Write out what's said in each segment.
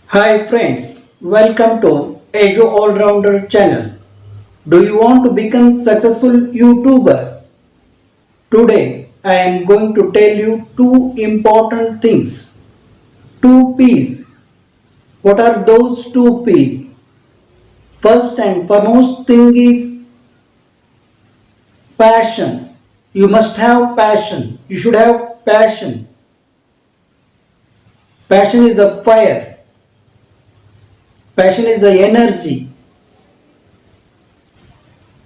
Hi friends, welcome to Ajo All-Rounder channel. Do you want to become successful YouTuber? Today I am going to tell you two important things. Two P's. What are those two P's? First and foremost thing is passion. You must have passion. You should have passion. Passion is the fire. Passion is the energy.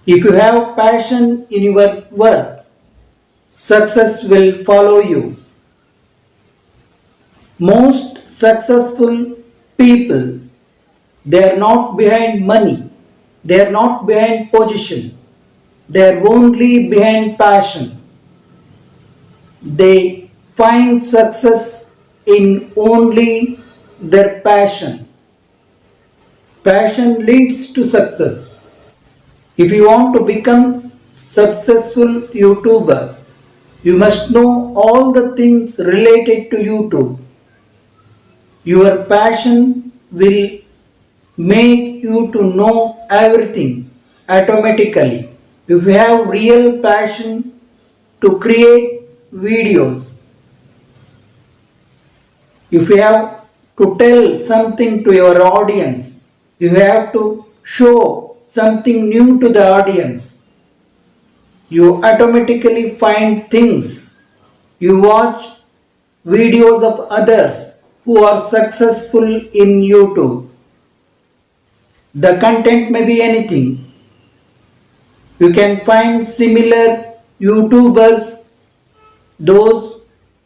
If you have passion in your work, success will follow you. Most successful people, they are not behind money, they are not behind position, they are only behind passion. They find success in only their passion. Passion leads to success. If you want to become successful YouTuber, you must know all the things related to YouTube. Your passion will make you to know everything automatically. If you have real passion to create videos, if you have to tell something to your audience, you have to show something new to the audience, you automatically find things. You watch videos of others who are successful in YouTube. The content may be anything. You can find similar YouTubers, those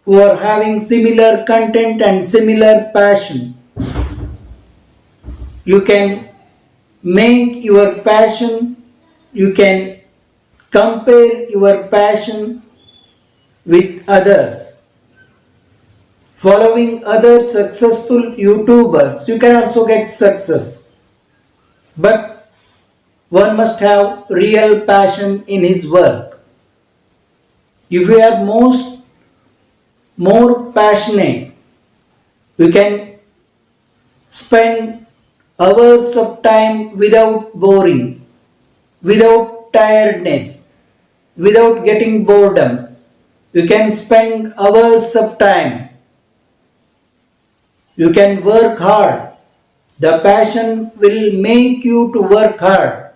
who are having similar content and similar passion. You can make your passion, you can compare your passion with others. Following other successful YouTubers, you can also get success. But one must have real passion in his work. If you are more passionate, you can spend hours of time without boring, without tiredness, without getting boredom. You can spend hours of time. You can work hard. The passion will make you to work hard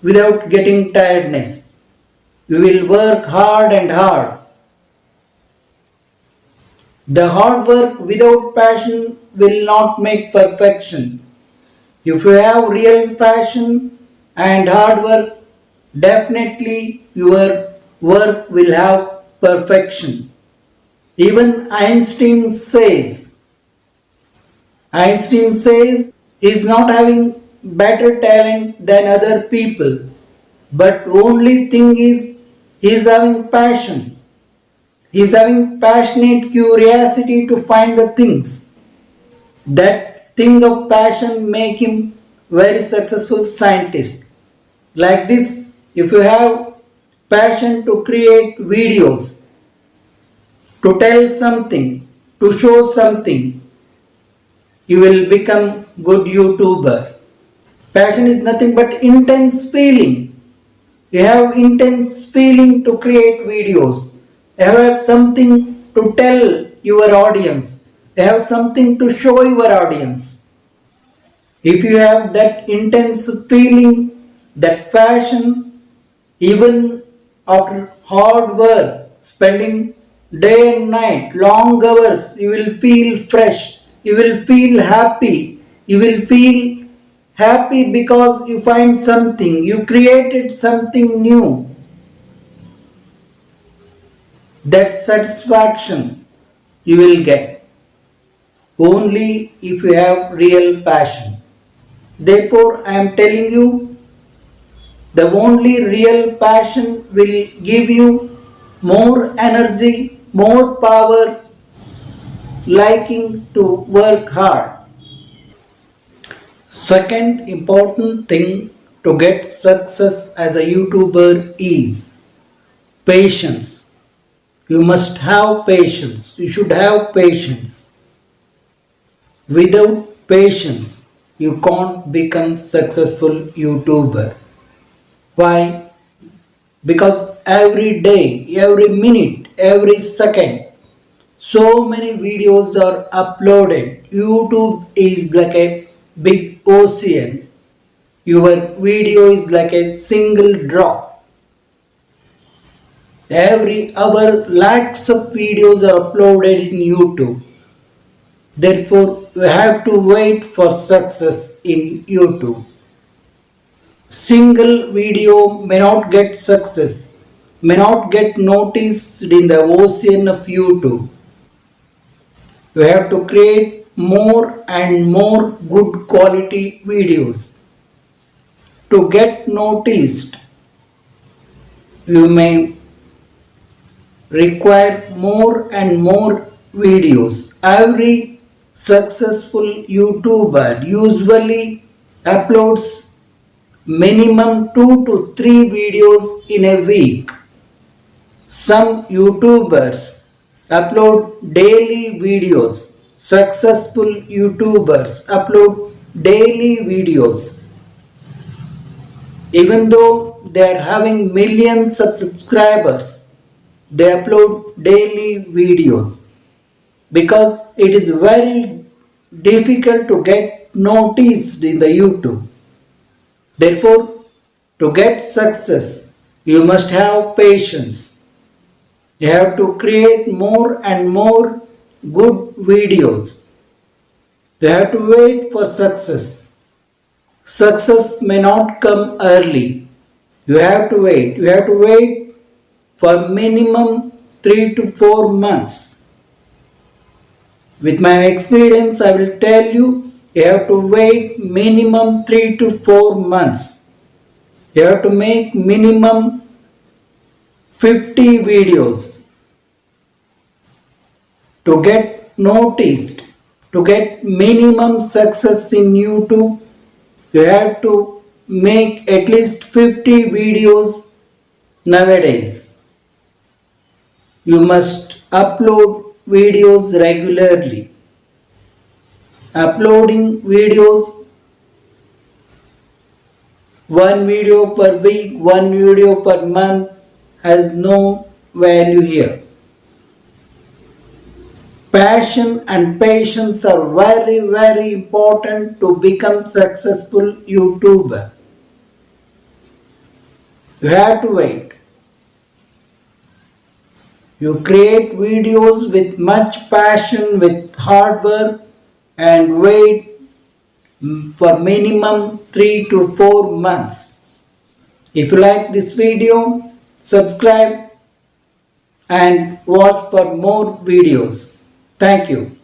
without getting tiredness. You will work hard and hard. The hard work without passion will not make perfection. If you have real passion and hard work, definitely your work will have perfection. Even Einstein says he is not having better talent than other people, but only thing is he is having passion. He is having passionate curiosity to find the things. That thing of passion make him very successful scientist. Like this, if you have passion to create videos, to tell something, to show something, you will become good YouTuber. Passion is nothing but intense feeling. You have intense feeling to create videos. You have something to tell your audience. You have something to show your audience. If you have that intense feeling, that passion, even after hard work, spending day and night, long hours, you will feel fresh, you will feel happy, you will feel happy because you find something, you created something new. That satisfaction you will get only if you have real passion. Therefore, I am telling you, the only real passion will give you more energy, more power, liking to work hard. Second important thing to get success as a YouTuber is patience. You must have patience. You should have patience. Without patience. You can't become successful YouTuber. Why? Because every day, every minute, every second, so many videos are uploaded. YouTube is like a big ocean. Your video is like a single drop. Every hour, lakhs of videos are uploaded in YouTube. Therefore, you have to wait for success in YouTube. Single video may not get success, may not get noticed in the ocean of YouTube. You have to create more and more good quality videos. To get noticed, you may require more and more videos. Every successful YouTuber usually uploads minimum 2 to 3 videos in a week. Some YouTubers upload daily videos. Successful YouTubers upload daily videos. Even though they are having millions of subscribers, they upload daily videos because it is very difficult to get noticed in the YouTube. Therefore, to get success, you must have patience. You have to create more and more good videos. You have to wait for success. Success may not come early. You have to wait. You have to wait for minimum 3 to 4 months. With my experience, I will tell you have to wait minimum 3 to 4 months. You have to make minimum 50 videos to get noticed. To get minimum success in YouTube, you have to make at least 50 videos nowadays. You must upload videos regularly. Uploading videos, one video per week, one video per month, has no value here. Passion and patience are very, very important to become successful YouTuber. You have to wait. You create videos with much passion, with hard work, and wait for minimum 3 to 4 months. If you like this video, subscribe and watch for more videos. Thank you.